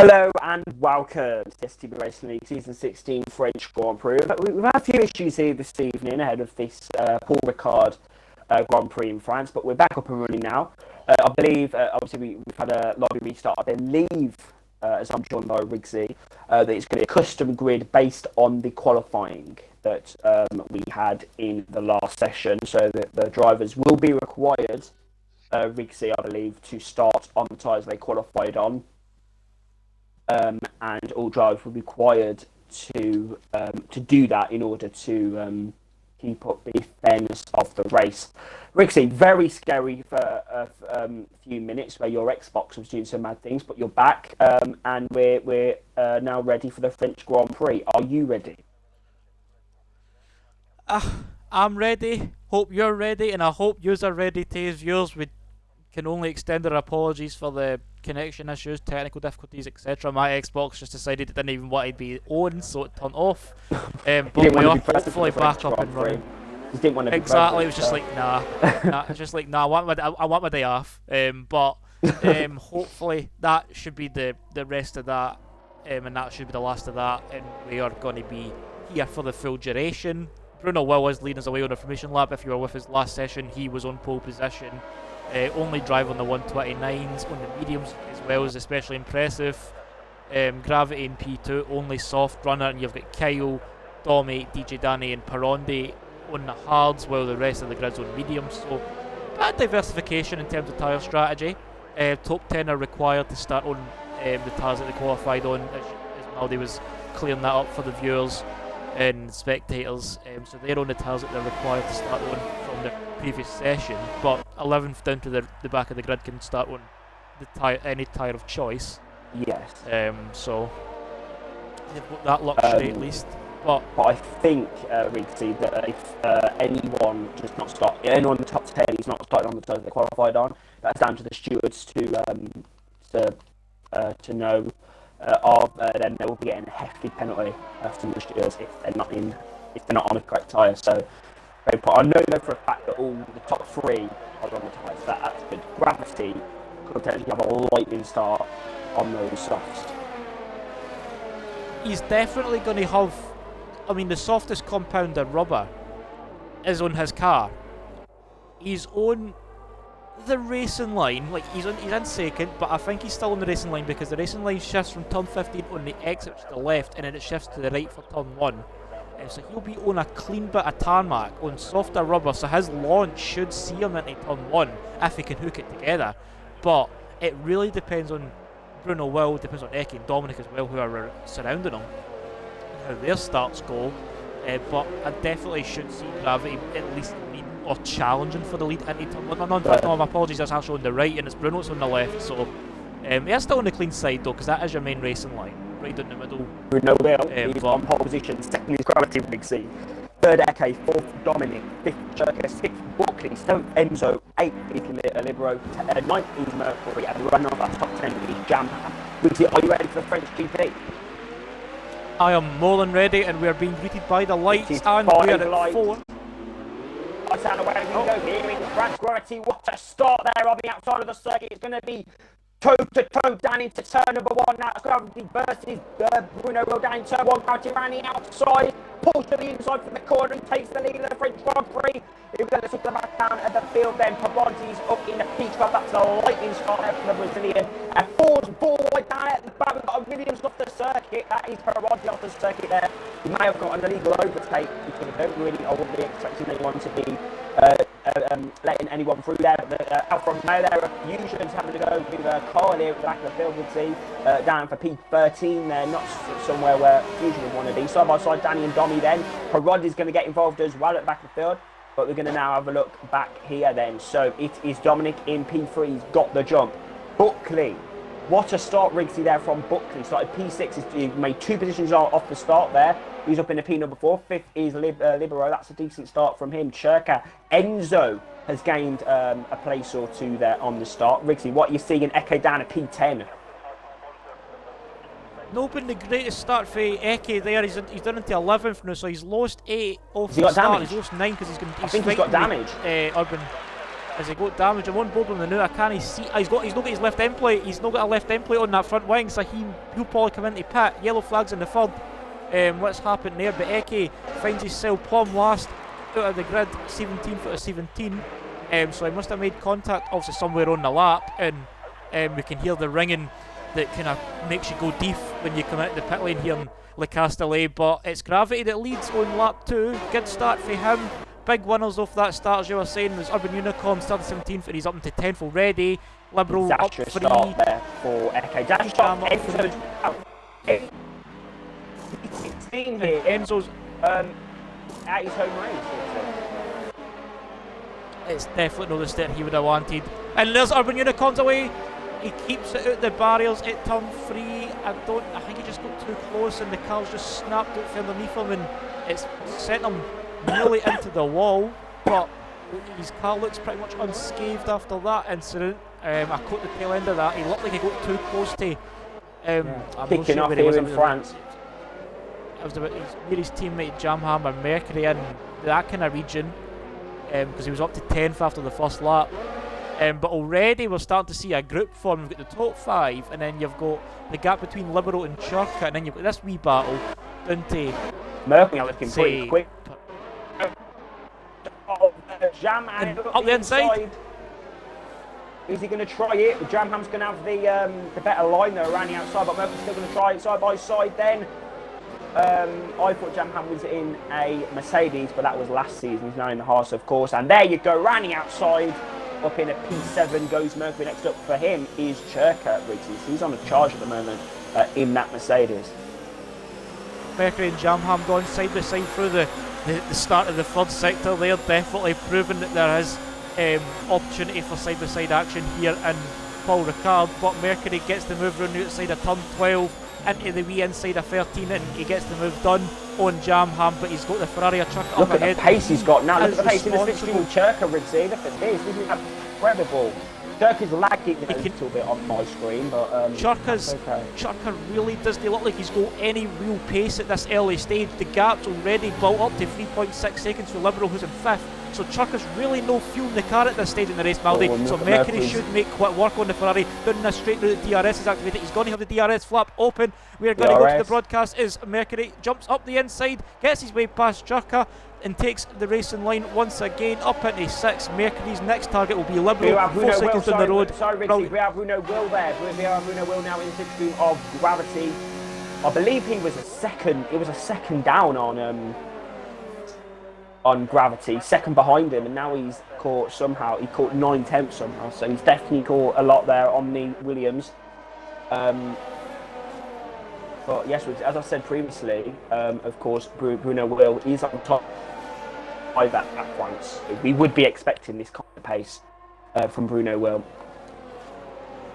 Hello and welcome to the STB Racing League Season 16 French Grand Prix. We've had a few issues here this evening ahead of this Paul Ricard Grand Prix in France, but we're back up and running now. I believe, obviously, we've had a lobby restart. I believe, as I'm joined by Rigsy, that it's going to be a custom grid based on the qualifying that we had in the last session, so that the drivers will be required, Rigsy, I believe, to start on the tyres they qualified on. And all drivers will be required to do that in order to keep up the fairness of the race. Rigsy, very scary for a few minutes where your Xbox was doing some mad things, but you're back, and we're now ready for the French Grand Prix. Are you ready? I'm ready. Hope you're ready, and I hope yous are ready to use yours. We can only extend our apologies for the connection issues, technical difficulties, etc. My Xbox just decided it didn't even want to be on, so it turned off. But we are hopefully back up and running. Didn't want to exactly, it was just like, nah. It's just like, nah, I want my day off. But hopefully that should be the rest of that, and that should be the last of that, and we are going to be here for the full duration. Bruno Will is leading us away on the formation lap. If you were with his last session, he was on pole position. Only drive on the 129s, on the mediums as well is especially impressive. Gravity in P2, only soft runner, and you've got Kyle, Domi, DJ Danny and Parondi on the hards, while the rest of the grid's on mediums. So bad diversification in terms of tyre strategy. Top 10 are required to start on the tyres that they qualified on, as Maldi was clearing that up for the viewers and spectators. So they're on the tyres that they're required to start on from the previous session, but 11th down to the back of the grid can start on the any tyre of choice. Yes. So they've got that luxury at least. But I think, Rigsy, that if anyone does not start, anyone in the top 10 is not starting on the tyres they qualified on, that's down to the stewards to know of them. They will be getting a hefty penalty from the stewards if they're not on the correct tyre. So I know for a fact that all the top three are on the tyres. That's good. Gravity could potentially have a lightning start on those softs. He's definitely going to have, I mean, the softest compounded rubber is on his car. He's on the racing line, like he's in second, but I think he's still on the racing line because the racing line shifts from turn 15 on the exit to the left, and then it shifts to the right for turn 1. So he'll be on a clean bit of tarmac on softer rubber, so his launch should see him into turn 1 if he can hook it together. But it really depends on Bruno Will, depends on Eki and Dominic as well, who are surrounding him, and how their starts go. But I definitely should see Gravity at least lead or challenging for the lead into turn 1. No, my apologies, that's actually on the right and it's Bruno's on the left, so he's still on the clean side though, because that is your main racing line, right down the middle. Bruno Will is on pole position, second is Gravity, Rigsy. Third Eke, fourth Dominic, fifth Churka, sixth Buckley, seventh Enzo, eighth is Libero, ninth is Mercury, and the runner of that top 10 is Jam. Rigsy, are you ready for the French GP? I am more than ready, and we are being greeted by the lights, and we are at 4. I sound away we go here in France. Gravity, what a start there on the outside of the circuit. It's going to be toe-to-toe down into turn number 1. Now Gravity bursts his Bruno Will down in turn 1. Gravity around the outside, pulls to the inside from the corner and takes the lead of the French Grand Prix. We're going to look at the back down at the field then. Pavontti's up in the P12. That's a lightning start there from the Brazilian. And falls forward down at the back. We've got a Williams off the circuit. That is Pavontti's off the circuit there. He may have got an illegal overtake because I wouldn't be expecting anyone to be letting anyone through there. But Alfa Romeo there, Fusion's having to go with Carl here at the back of the field, we'll see. Down for P13 there, not somewhere where Fusion would want to be. Side by side, Danny and Domi then. Paroddi's going to get involved as well at the back of the field. But we're going to now have a look back here then. So it is Dominic in P3, he's got the jump. Buckley, what a start, Rigsy, there from Buckley. Started P6, he made 2 positions off the start there. He's up in the P number 4. Fifth is Libero, that's a decent start from him. Churka, Enzo has gained a place or 2 there on the start. Rigsy, what are you seeing in Eke down at P10? No, been the greatest start for Eke there. He's done into 11th now, so he's lost 8 off Has he the got start. damage? He's lost 9 because he's I think he's got damage. Urban. Has he got damage? I'm on board with him now. I can't see. He's not got his left end plate. He's not got a left end plate on that front wing, so he'll probably come into pit. Yellow flags in the third. What's happened there? But Eke finds himself plumb last out of the grid, 17th out of 17. So he must have made contact, obviously somewhere on the lap, and we can hear the ringing that kind of makes you go deep when you come out the pit lane here in Le Castellet. But it's Gravity that leads on lap 2. Good start for him. Big winners off that start, as you were saying, was Urban Unicorn started 17th and he's up into 10th already. Liberal up 3. Start there for Eke. Jam up 3. Here. Enzo's at his home race. it's definitely not the start he would have wanted. And there's Urban Unicorns away. He keeps it out the barriers at turn 3. I think he just got too close and the car's just snapped out from underneath him and it's sent him nearly into the wall. But his car looks pretty much unscathed after that incident. I caught the tail end of that. He looked like he got too close to kicking off here in France. It was near his teammate Jamham or Mercury in that kind of region, because he was up to 10th after the first lap. But already we're starting to see a group form. We've got the top 5, and then you've got the gap between Libero and Churka, and then you've got this wee battle down to Mercury looking pretty quick. Jam and up the inside. Is he going to try it? Jamham's going to have the better line though around the outside, but Mercury's still going to try it side by side then. I thought Jamham was in a Mercedes, but that was last season. He's now in the Haas, of course. And there you go, round the outside, up in a P7 goes Mercury. Next up for him is Churka, he's on a charge at the moment in that Mercedes. Mercury and Jamham going side by side through the start of the third sector. They're definitely proving that there is opportunity for side-by-side action here in Paul Ricard, but Mercury gets the move around the outside of turn 12 into the wee inside of 13 and he gets the move done on Jamham, but he's got the Ferrari Churka up ahead. Look at the pace he's got now, look at the pace in the slipstream with Churka, Ritzy. Look at this is incredible. Churka's lagging a little bit on my screen, but Churka really doesn't look like he's got any real pace at this early stage. The gap's already built up to 3.6 seconds for Libero, who's in 5th. So Churka's really no fueling the car at this stage in the race, Maldi. So Mercury should make quick work on the Ferrari. Down this straight route, the DRS is activated. He's going to have the DRS flap open. We're going to go to the broadcast as Mercury jumps up the inside, gets his way past Churka and takes the racing line once again up into 6th. Mercury's next target will be Libero, 4 seconds down the road. Sorry, Ritzy, we have Bruno Will there. We have Bruno Will now in the slipstream of Gravity. I believe he was a second. It was a second down on Gravity, second behind him, and now he's caught somehow. He caught 9/10 somehow, so he's definitely caught a lot there on the Williams. But yes, as I said previously, of course, Bruno Will is on top by that once. We would be expecting this kind of pace from Bruno Will.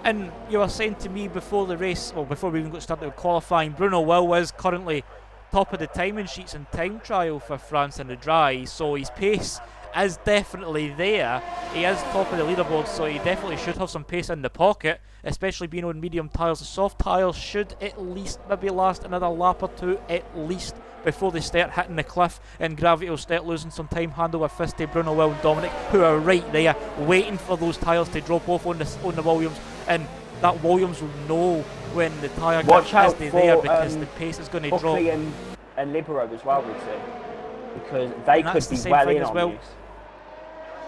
And you were saying to me before the race, or before we even got started with qualifying, Bruno Will is currently top of the timing sheets in time trial for France in the dry, so his pace is definitely there. He is top of the leaderboard, so he definitely should have some pace in the pocket, especially being on medium tyres. The soft tyres should at least maybe last another lap or two at least before they start hitting the cliff, and Gravity will start losing some time. Handle with Fisty, Bruno Will and Dominic, who are right there waiting for those tyres to drop off on the Williams, and that Williams will know when the tyre gets there because the pace is going to drop. And Libero as well, because they could be well in on this.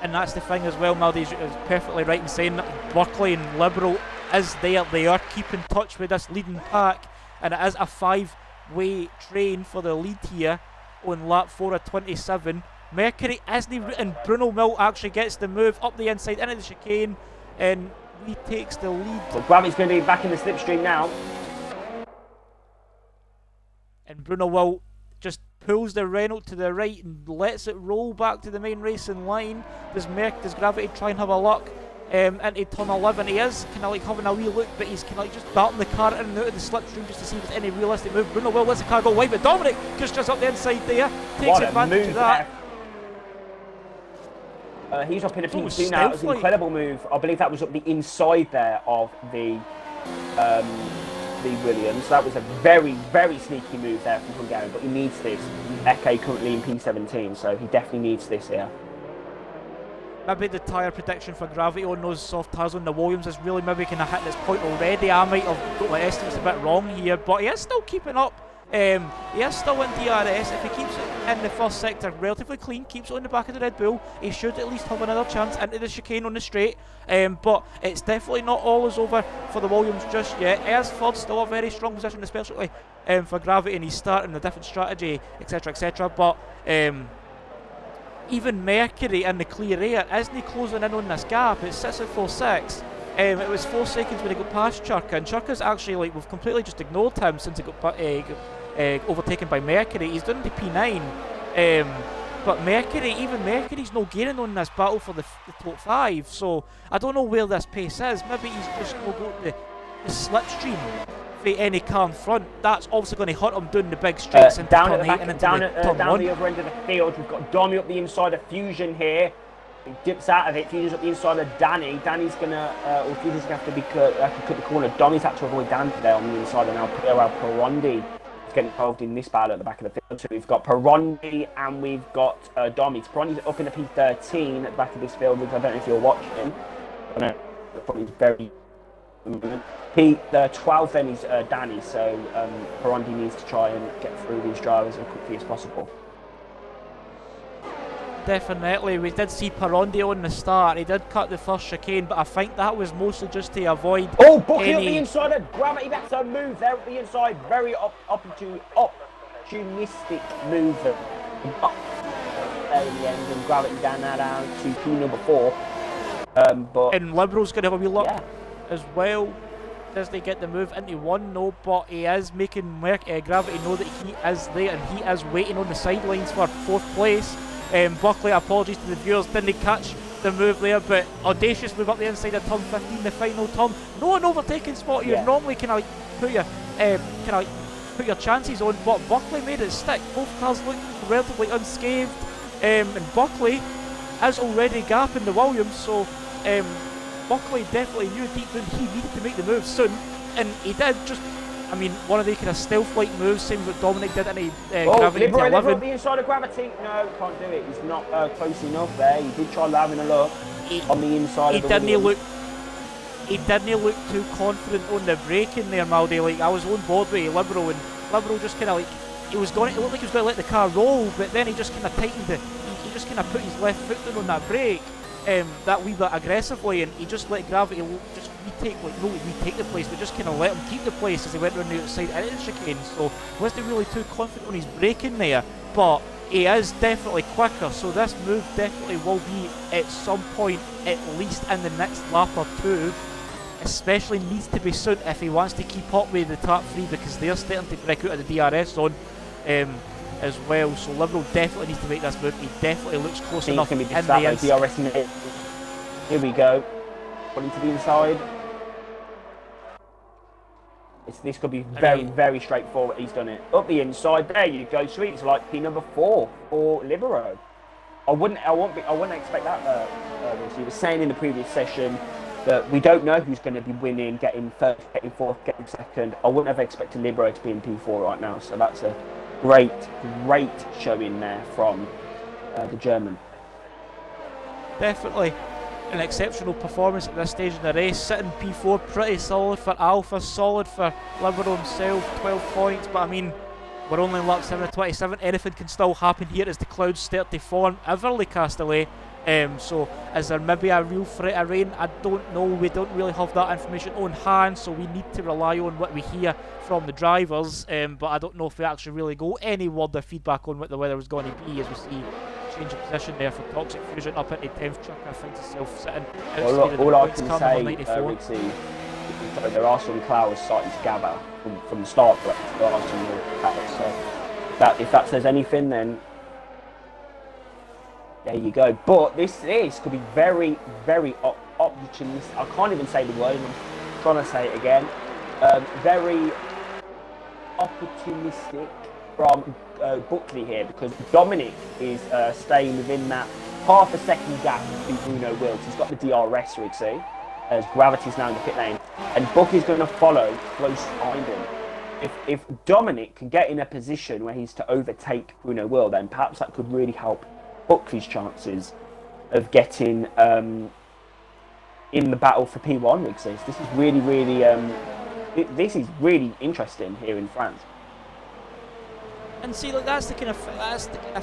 And that's the thing as well, Maldi is perfectly right in saying that Buckley and Libero is there. They are keeping touch with this leading pack, and it is a 5-way train for the lead here on lap 4 of 27. Mercury isn't, and Bruno Will actually gets the move up the inside into the chicane, and he takes the lead. So Gravity's going to be back in the slipstream now. And Bruno Will just pulls the Renault to the right and lets it roll back to the main racing line. Does Gravity try and have a look into turn 11? He is kind of like having a wee look, but he's kind of like just darting the car in and out of the slipstream just to see if there's any realistic move. Bruno Will lets the car go wide, but Dominic just up the inside there, takes advantage of that. He's up in a P2 now. It was an incredible move. I believe that was up the inside there of the Williams. That was a very, very sneaky move there from Hungarian, but he needs this. Eke currently in P17, so he definitely needs this here. maybe the tyre prediction for Gravity on those soft tyres on the Williams is really maybe kind of hitting its point already. I might have got my estimates a bit wrong here, but he is still keeping up. He is still in DRS. If he keeps it in the first sector relatively clean, keeps it on the back of the Red Bull, he should at least have another chance into the chicane on the straight. But it's definitely not all is over for the Williams just yet. He is third, still a very strong position, especially for Gravity, and he's starting a different strategy, etc, etc. But even Mercury in the clear air isn't closing in on this gap. It sits at 4.6. It was 4 seconds when he got past Churka, and Churka's actually, like, we've completely just ignored him since he got overtaken by Mercury. He's done the P9, but even Mercury's no gaining on this battle for the top 5, so I don't know where this pace is. Maybe he's just going to go the slipstream for any car in front. That's obviously going to hurt him doing the big straights into down turn at the 8 back, and into down the at turn down 1. the other end of the field. We've got Domi up the inside of Fusion here. He dips out of it. Fusion's up the inside of Danny. Danny's gonna, or Fusion's gonna have to cut the corner. Domi's had to avoid Dan today on the inside, and now Perondi is getting involved in this battle at the back of the field. So we've got Perondi and we've got Domi. Perondi's up in the P13 at the back of this field, which I don't know if you're watching. I know probably very. P12 then is Danny. So Perondi needs to try and get through these drivers as quickly as possible. Definitely, we did see Perondi on the start. He did cut the first chicane, but I think that was mostly just to avoid. Oh, Bucky up the inside of Gravity. That's a move there at the inside. Very opportunistic move there in the end, and Gravity down to P number 4. But and Liberal's going to have a wee look as well. Does they get the move into 1? No, but he is making Gravity know that he is there and he is waiting on the sidelines for 4th place. Buckley, apologies to the viewers, didn't catch the move there, but audacious move up the inside of turn 15, the final turn. No an overtaking spot here. Normally can I put your chances on, but Buckley made it stick. Both cars look relatively unscathed, and Buckley is already gapping the Williams, so Buckley definitely knew deep down he needed to make the move soon, and he did. Just, I mean, one of the kind of stealth-like moves, same as what Dominic did in Gravity into 11. Liberal the inside of Gravity. No, can't do it. He's not close enough there. He did try having a look on the inside of the He didn't look too confident on the braking there, Maldy. Like, I was on board with Liberal, and Liberal just kind of like, it looked like he was going to let the car roll, but then he just kind of tightened it. He just kind of put his left foot down on that brake, that wee bit aggressively, and he just let Gravity just retake the place, but just kind of let him keep the place as he went around the outside into the chicane. So wasn't really too confident on his braking there, but he is definitely quicker, so this move definitely will be at some point, at least in the next lap or 2. Especially needs to be soon if he wants to keep up with the top 3, because they're starting to break out of the DRS zone as well. So Liberal definitely needs to make this move. He definitely looks close enough in the DRS in it. Here we go. Pulling to the inside. This could be very, very straightforward. He's done it. Up the inside. There you go. Sweet. It's like P number 4 for Libero. I wouldn't expect that. He was saying in the previous session that we don't know who's going to be winning, getting first, getting fourth, getting second. I wouldn't have expected Libero to be in P4 right now. So that's a great showing there from the German. Definitely an exceptional performance at this stage in the race. Sitting P4, pretty solid for Alpha, solid for Libero himself, 12 points. But I mean, we're only in lap 7 of 27. Anything can still happen here as the clouds start to form. Everly cast away. So is there maybe a real threat of rain? I don't know. We don't really have that information on hand, so we need to rely on what we hear from the drivers. But I don't know if we actually really go any word or feedback on what the weather is going to be, as we see change of position there for Toxic Fusion up into 10th. Churka finds himself sitting all I can say, Rixie, there are some clouds starting to gather from the start, but there are some more clouds. So if that says anything, then there you go. But this could be very, very opportunistic. I can't even say the word. I'm trying to say it again. Very opportunistic from Buckley here, because Dominic is staying within that half a second gap between Bruno Wills. He's got the DRS, Rixie, as Gravity's now in the pit lane, and Buckley's going to follow close behind him. If Dominic can get in a position where he's to overtake Bruno Will, then perhaps that could really help Buckley's chances of getting in the battle for P1 exists. This is really, really, this is really interesting here in France. And see, like that's the kind of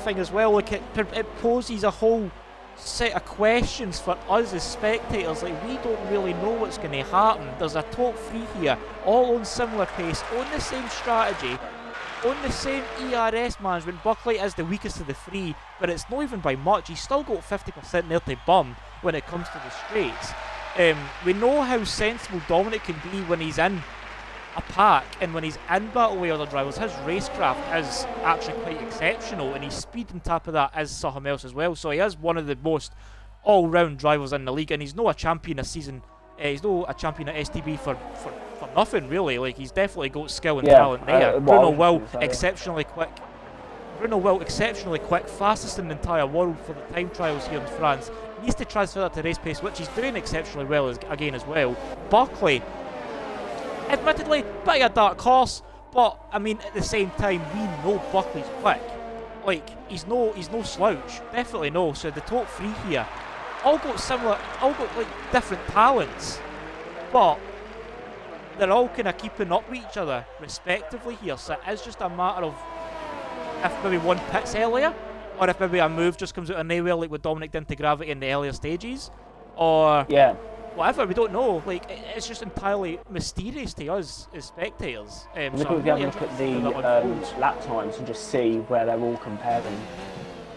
thing as well. Like it poses a whole set of questions for us as spectators. Like we don't really know what's going to happen. There's a top three here, all on similar pace, on the same strategy, on the same ERS management. Buckley is the weakest of the three, but it's not even by much. He's still got 50% there to bum when it comes to the straights. We know how sensible Dominic can be when he's in a pack and when he's in battle with other drivers. His racecraft is actually quite exceptional, and his speed on top of that is something else as well. So he is one of the most all-round drivers in the league, and he's not a champion this season. He's not a champion at STB for nothing really. Like he's definitely got skill and talent there. Bruno Will exceptionally quick. Bruno Will exceptionally quick, fastest in the entire world for the time trials here in France. He needs to transfer that to race pace, which he's doing exceptionally well as well. Buckley, admittedly, bit of a dark horse, but I mean at the same time we know Buckley's quick. Like he's no slouch, definitely no. So the top three here, all got like different talents, but they're all kind of keeping up with each other respectively here. So it is just a matter of if maybe one pits earlier, or if maybe a move just comes out of nowhere like what Dominic did to Gravity in the earlier stages, or whatever, we don't know. Like it's just entirely mysterious to us as spectators. So we'll have a look at the lap times and just see where they're all comparing.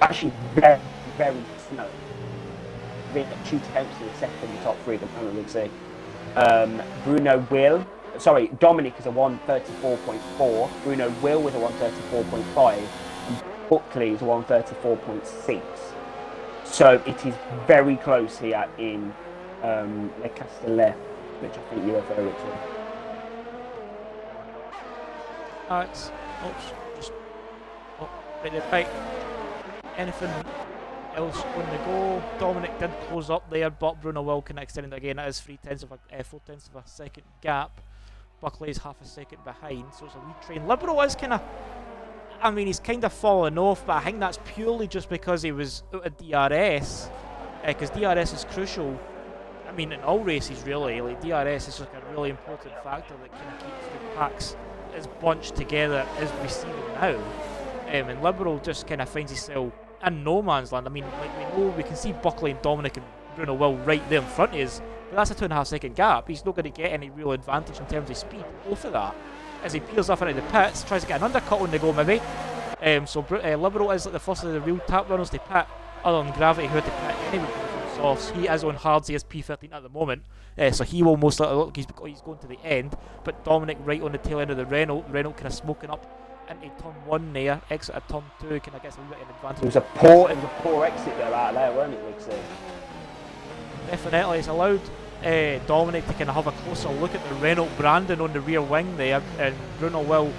Actually, very, very slow. Being 2 tenths of a second, the top three of the panel would say. Dominic is a 134.4, Bruno Will with a 134.5, and Buckley is a 134.6. So it is very close here in Le Castellet, which I think you refer it to. Right. Anything else on the go? Dominic did close up there, but Bruno Will can extend it again. It is 4/10 of a second gap. Buckley is half a second behind, so it's a wee train. Liberal is he's kind of fallen off, but I think that's purely just because he was out of DRS, because DRS is crucial. I mean, in all races really, like DRS is like a really important factor that kind of keeps the packs as bunched together as we see them now. And Liberal just kind of finds himself in no man's land. I mean, like we can see Buckley and Dominic and Bruno Will right there in front of us, but that's a 2.5 second gap. He's not going to get any real advantage in terms of speed off of that. As he peels off into the pits, tries to get an undercut on the go maybe. Liberal is like the first of the real tap runners to pit, other than Gravity who had to pit anyway because of softs. He is on hards, he is P13 at the moment, so he will most likely look, he's going to the end, but Dominic right on the tail end of the Renault kind of smoking up into turn 1 there, exit at turn 2, kind of gets a little bit of an advantage. It was a poor exit there out there, wasn't it, Rick? Definitely, it's allowed Dominic to kind of have a closer look at the Renault branding on the rear wing there, and Bruno Will,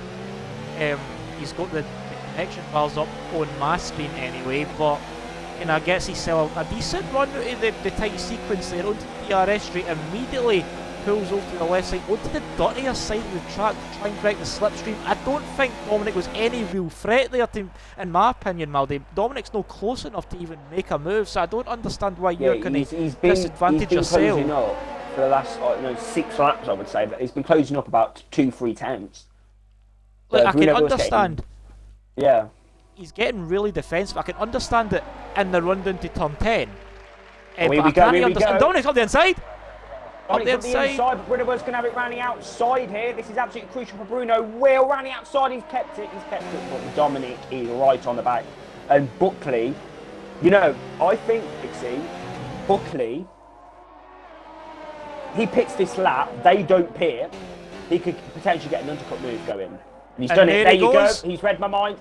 he's got the connection bars up on my screen anyway, but I guess he's still a decent run out of the tight sequence there onto the DRS straight, immediately pulls over to the left side onto the dirtier side of the track to try and break the slipstream. I don't think Dominic was any real threat there, in my opinion, Maldy. Dominic's not close enough to even make a move, so I don't understand why you're going to disadvantage yourself. He's been closing up for the last 6 laps, I would say, but he's been closing up about 2-3 tenths. Like, I can understand. Yeah. He's getting really defensive. I can understand it in the run down to turn 10. Here we go. Dominic's on the inside. Up the inside, but Bruno Will's going to have it round the outside here. This is absolutely crucial for Bruno Will. Round the outside, he's kept it, but Dominic is right on the back. And Buckley, I think, Buckley, he pits this lap, they don't pit, he could potentially get an undercut move going. And he's done it, there you go, he's read my mind,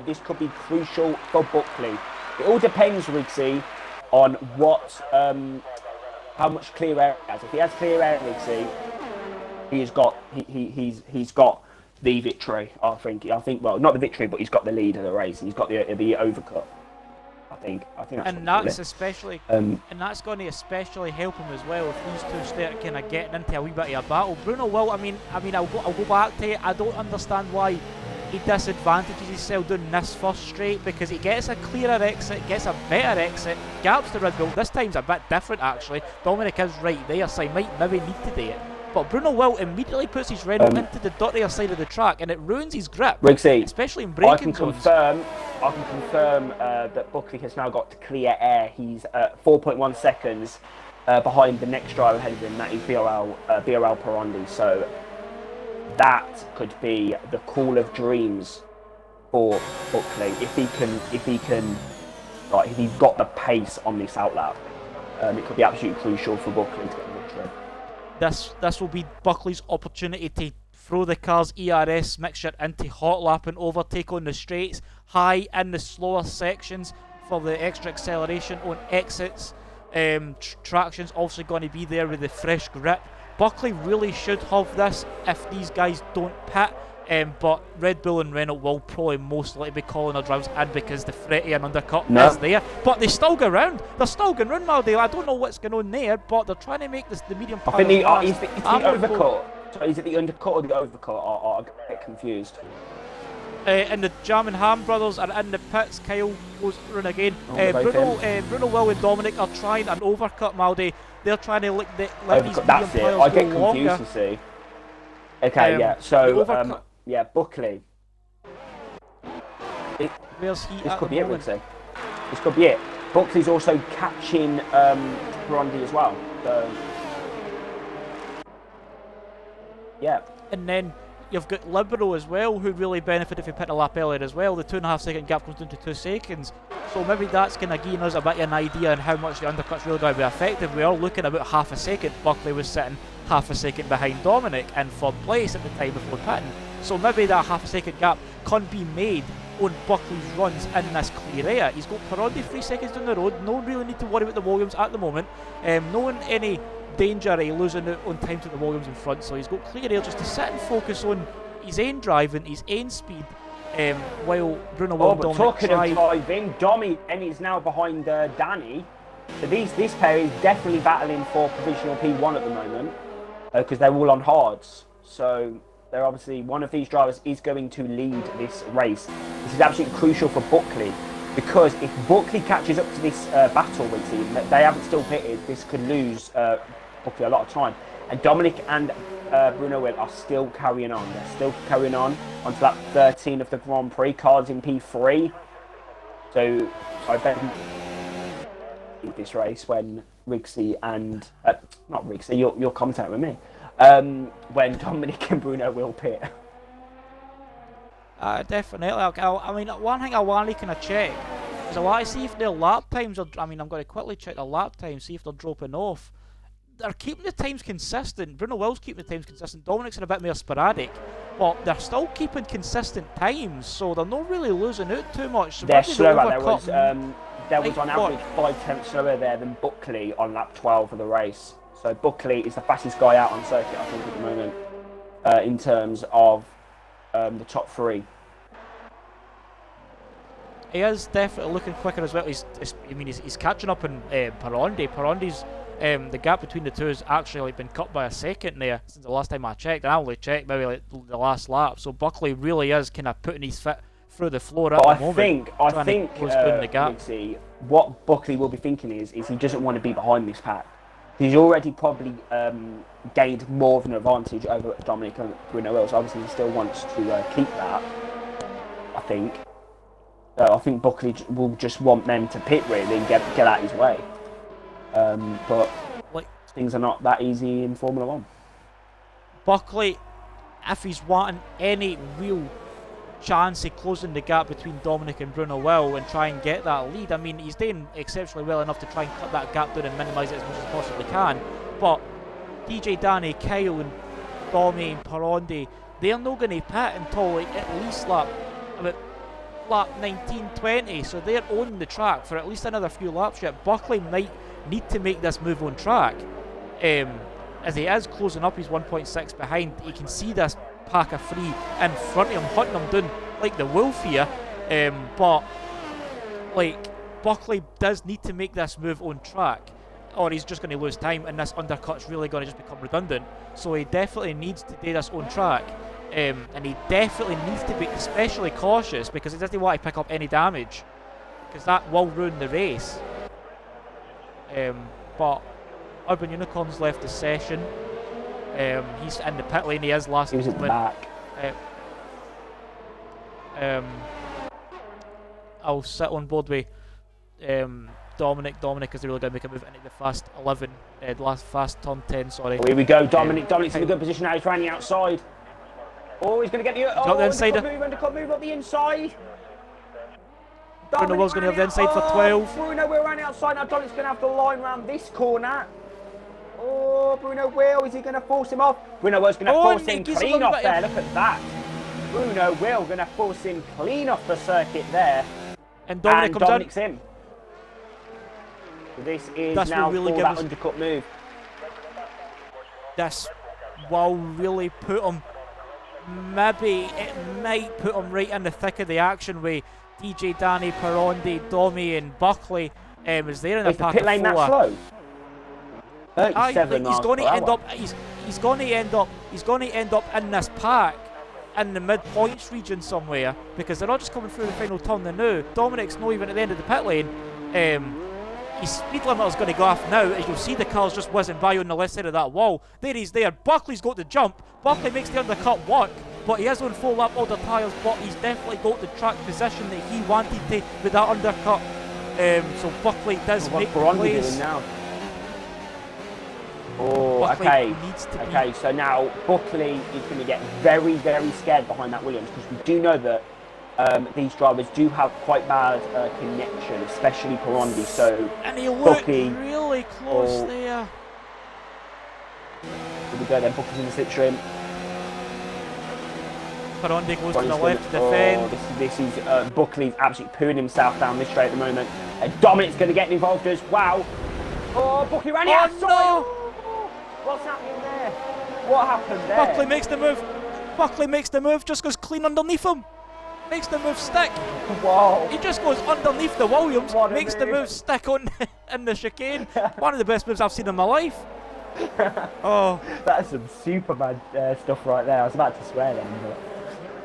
This could be crucial for Buckley. It all depends, Rigsy, on what, how much clear air he has. If he has clear air, he's got the victory. I think well, not the victory, but he's got the lead of the race. He's got the overcut. I think that's. And that's especially, and that's going to especially help him as well if these two start kind of getting into a wee bit of a battle. Bruno Will. I mean, I'll go back to it. I don't understand why he disadvantages himself doing this first straight because he gets a clearer exit, gets a better exit, gaps the Red Bull. This time's a bit different actually. Dominic is right there, so he might maybe need to do it. But Bruno Will immediately puts his Renault into the dirtier side of the track, and it ruins his grip, Riggsy, especially in braking zones. I can confirm that Buckley has now got to clear air. He's 4.1 seconds behind the next driver ahead of him. That is BRL Perondi. So that could be the call of dreams for Buckley if he's got the pace on this outlap. It could be absolutely crucial for Buckley to get the victory. This will be Buckley's opportunity to throw the car's ERS mixture into hot lap and overtake on the straights, high in the slower sections for the extra acceleration on exits. Traction's also going to be there with the fresh grip. Buckley really should have this if these guys don't pit. But Red Bull and Renault will probably most likely be calling their drivers in because the Fretty and undercut is there. But they still go round. They're still going round, Maldi. I don't know what's going on there, but they're trying to make the medium I think it's the overcut. So is it the undercut or the overcut? I get confused. And the Jam and Ham brothers are in the pits. Kyle goes run again. Bruno, Will and Dominic are trying an overcut, Maldi. They're trying to let these medium that's it. players I get go confused, longer. you see. Okay, yeah. So, yeah, Buckley. Where's he This at could the be moment? it, Riggsy. This could be it. Buckley's also catching Perondi as well. So, yeah. And then you've got Libero as well, who really benefited if he put a lap earlier as well. The 2.5 second gap comes down to 2 seconds. So maybe that's going to give us a bit of an idea on how much the undercut's really going to be effective. We are looking about half a second. Buckley was sitting half a second behind Dominic in third place at the time before pitting. So maybe that half a second gap can be made on Buckley's runs in this clear air. He's got Perondi 3 seconds down the road. No really need to worry about the Williams at the moment. No one any danger of losing out on time to the Williams in front. So he's got clear air just to sit and focus on his own driving, his own speed. While Bruno Will and Dominic talking of driving, Domi and is now behind Danny. So this pair is definitely battling for provisional P1 at the moment because they're all on hards. So they're obviously one of these drivers is going to lead this race. This is absolutely crucial for Buckley because if Buckley catches up to this battle with team, they haven't still pitted. This could lose Buckley a lot of time. And Dominic and Bruno Will are still carrying on. They're still carrying on onto lap 13 of the Grand Prix. Cars in P3. So I bet this race when Riggsy and not Riggsy, you're commentating with me. When Dominic and Bruno will pit. Definitely. I mean, one thing I want to kind of check is I want to see if their lap times are. I mean, I'm going to quickly check their lap times, see if they're dropping off. They're keeping the times consistent. Bruno Will's keeping the times consistent. Dominic's a bit more sporadic, but they're still keeping consistent times, so they're not really losing out too much. So they're slower. There was like on average 5 tenths slower there than Buckley on lap 12 of the race. So Buckley is the fastest guy out on circuit, I think, at the moment, in terms of the top 3. He is definitely looking quicker as well. He's catching up in Perondi. Perondi's the gap between the two has actually been cut by a second there since the last time I checked. And I only checked maybe like the last lap. So Buckley really is kind of putting his foot through the floor at the moment. I think the gap. Riggsy, what Buckley will be thinking is he doesn't want to be behind this pack. He's already probably gained more of an advantage over Dominic and Bruno Will. So obviously he still wants to keep that, I think. I think Buckley will just want them to pit really and get out his way. But things are not that easy in Formula 1. Buckley, if he's wanting any real chance of closing the gap between Dominic and Bruno Will and try and get that lead, I mean, he's doing exceptionally well enough to try and cut that gap down and minimise it as much as possibly can. But DJ, Danny, Kyle and Domi and Perondi, they're not going to pit until at least lap 19-20, so they're on the track for at least another few laps yet. Buckley might need to make this move on track. As he is closing up, he's 1.6 behind. You can see this pack of 3 in front of him, hunting him down like the wolf here. But Buckley does need to make this move on track, or he's just going to lose time, and this undercut's really going to just become redundant. So he definitely needs to do this on track. and he definitely needs to be especially cautious because he doesn't want to pick up any damage, because that will ruin the race. But Urban Unicorn's left the session. He's in the pit lane. He is last. He was at the back. I'll sit on board with Dominic. Dominic is really going to make a move into the fast 11, last fast turn 10. Sorry. Oh, here we go. Dominic's in a good position now. He's running outside. Oh, he's going to get the undercut move up the inside. Bruno Will's going to have the inside for 12. Bruno Will ran outside. Now Dominic's going to have the line round this corner. Oh, Bruno Will, is he going to force him off? Bruno Will's going to force him clean off there. Look at that. Bruno Will going to force him clean off the circuit there. And Dominic's in. So this is That's now really for that undercut move. This will really put him, maybe it might put him right in the thick of the action with DJ, Danny, Parondi, Domi and Buckley is there in a pack pit lane of 4. That slow? 37 he's going to end up. He's going to end up in this pack in the mid points region somewhere, because they're not just coming through the final turn. They know Dominic's not even at the end of the pit lane. His speed limiter's going to go off now, as you'll see the cars just whizzing by on the left side of that wall. There he's there. Buckley's got the jump. Buckley makes the undercut work, but he is on full lap order tyres. But he's definitely got the track position that he wanted to with that undercut. So Buckley does make the plays. Now. Oh, Buckley okay, so now Buckley is going to get very, very scared behind that Williams, because we do know that these drivers do have quite bad connection, especially Parondi. So and he looked really close there. Here we go then, Buckley's in the slipstream. Parondi goes to the left to defend. This is Buckley's absolutely pooing himself down this straight at the moment. Dominic's going to get involved as well. Oh, Buckley ran outside. No! What's happening there? What happened there? Buckley makes the move. Buckley makes the move, just goes clean underneath him. Makes the move stick. Wow. He just goes underneath the Williams, makes the move stick on in the chicane. One of the best moves I've seen in my life. Oh. That's some Superman stuff right there. I was about to swear then,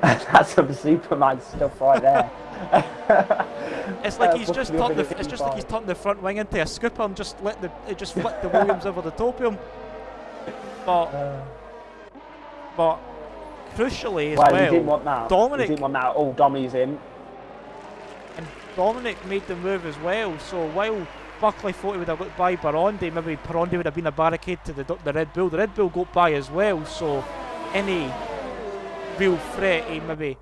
but that's some Superman stuff right there. It's like he's just turned like he's turned the front wing into a scooper and just flipped the Williams over the top of him. But crucially as well, he didn't want that. Dominic, he didn't want that. Oh, Dominic's in. And Dominic made the move as well. So while Buckley thought he would have got by Parondi, maybe Parondi would have been a barricade to the Red Bull. The Red Bull got by as well. So any real threat, maybe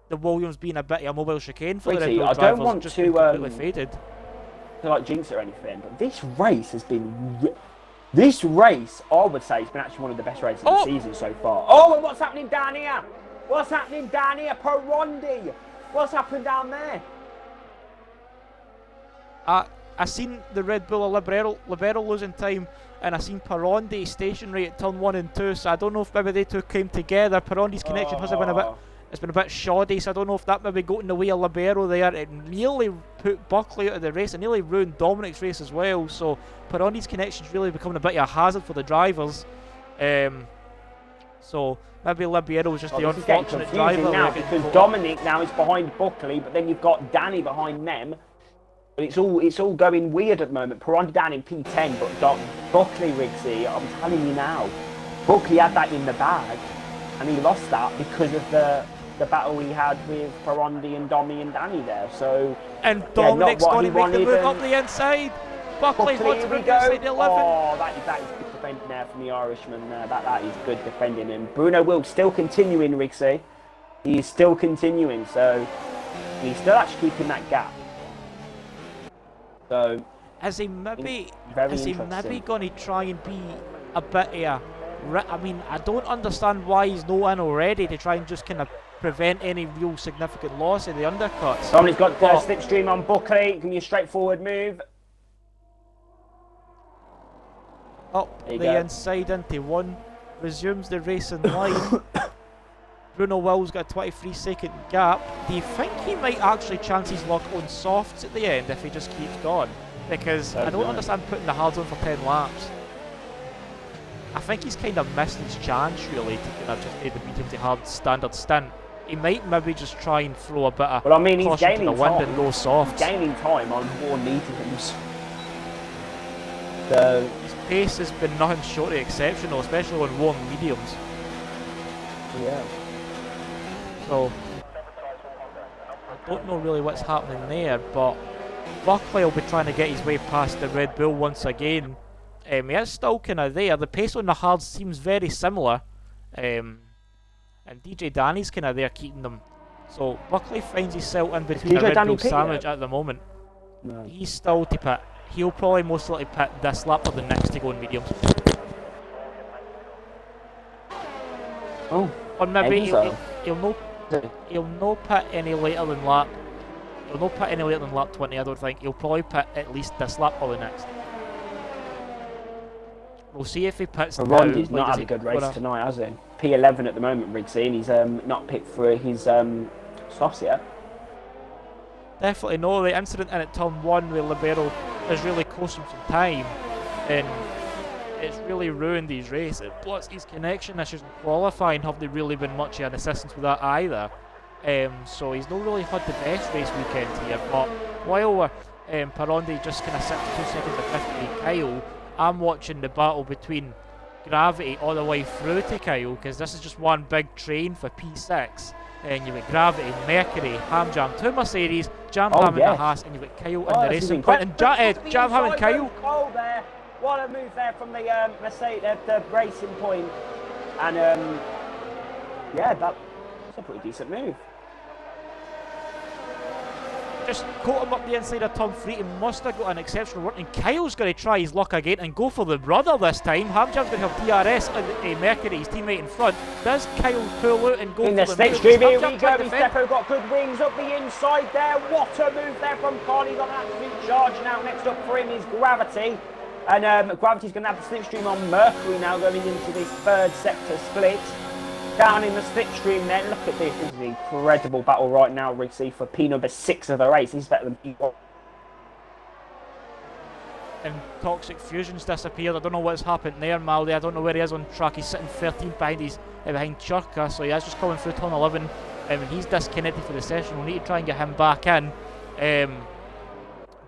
the Williams being a bit of a mobile chicane for the Red Bull drivers, I don't want just to completely faded. To like jinx it or anything, but this race has been. This race, I would say, has been actually one of the best races of the season so far. Oh, and what's happening down here? What's happening down here? Parondi! What's happened down there? I seen the Red Bull Libero losing time, and I seen Parondi stationary at turn 1 and 2, so I don't know if maybe they two came together. Parondi's connection has been a bit shoddy, so I don't know if that maybe got in the way of Libero there. It nearly put Buckley out of the race, and nearly ruined Dominic's race as well. So Parondi's connection's really becoming a bit of a hazard for the drivers. So maybe Libero was just the unfortunate driver now, because Dominic now is behind Buckley, but then you've got Danny behind them. But it's all going weird at the moment. Parondi down in P10, but Buckley, Rigsy, I'm telling you now, Buckley had that in the bag, and he lost that because of the battle he had with Parondi and Domi and Danny there. So and Dominic's going to make the move up the inside. Buckley wants to move inside the 11. Oh, that is good defending there from the Irishman there. That is good defending. And Bruno Will still continuing, Rigsy. He's still continuing, so he's still actually keeping that gap. So is he maybe going to try and be a bit of I mean, I don't understand why he's not in already to try and just kind of prevent any real significant loss of the undercuts. Someone's got slipstream on Buckley. It can be a straightforward move. Up the inside into 1, resumes the racing line. Bruno Will's got a 23-second gap. Do you think he might actually chance his luck on softs at the end if he just keeps going? Because I don't understand putting the hards on for 10 laps. I think he's kind of missed his chance really to kind of just do the medium to hard standard stint. He might maybe just try and throw a bit of Well, I mean, he's caution to the gaining wind time. and go soft. He's gaining time on more mediums. His pace has been nothing short of exceptional, especially on warm mediums. Yeah. So I don't know really what's happening there, but Buckley will be trying to get his way past the Red Bull once again. He is still kind of there. The pace on the hards seems very similar. And DJ Danny's kind of there keeping them. So Buckley finds himself in between the Red Bull sandwich at the moment. No. He's still to pit. He'll probably most likely pit this lap or the next to go in mediums. Oh. Or maybe he'll no pit any later than lap. He'll no pit any later than lap 20, I don't think. He'll probably pit at least this lap or the next. We'll see if he pits now. Rondi's not had a good race tonight, has he? P11 at the moment, Riggsy, and he's not picked for his softs yet. Definitely no. The incident in at turn 1 with Libero has really cost him some time, and it's really ruined his race. Plus his connection issues in qualifying haven't really been much of an assistance with that either. So he's not really had the best race weekend here. But while Parondi just kind of sits 2 seconds of 50 Kyle, I'm watching the battle between Gravity all the way through to Kyle, because this is just one big train for P6. And you've got Gravity, Mercury, Ham Jam, 2 Mercedes, Jam Ham and the Haas, and you've got Kyle in the racing point. And Jam Ham and Kyle. Cole there. What a move there from the Mercedes, the racing point. And yeah, that's a pretty decent move. Just caught him up the inside of turn 3 and must have got an exceptional run. And Kyle's going to try his luck again and go for the brother this time. Hamjam's going to have DRS and Mercury, his teammate in front. Does Kyle pull out and go in for the the middle? slipstream? Here we go. Steppo got good wings up the inside there. What a move there from Carl. He's on an absolute charge now. Next up for him is Gravity. And Gravity's going to have the slipstream on Mercury now going into this third sector split. Down in the slipstream there. Look at this. This is an incredible battle right now, Riggsy, for P number 6 of the race. He's better than P1. And Toxic Fusion's disappeared. I don't know what's happened there, Maldi. I don't know where he is on track. He's sitting 13th behind Churka, so he is just coming through turn 11. And he's disconnected for the session. We'll need to try and get him back in.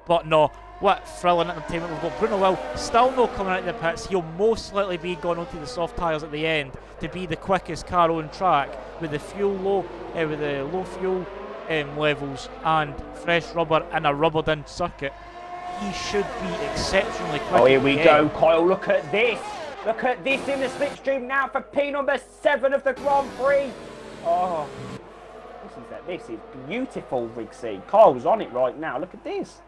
But no. What thrilling entertainment. We've got Bruno Will still no coming out of the pits. He'll most likely be going onto the soft tyres at the end to be the quickest car on track with the fuel low, with the low fuel levels and fresh rubber in a rubbered-in circuit. He should be exceptionally quick. Oh, here we go, Kyle. Look at this. Look at this in the slipstream now for P number 7 of the Grand Prix. Oh, this is beautiful, Riggsy. Kyle's on it right now. Look at this.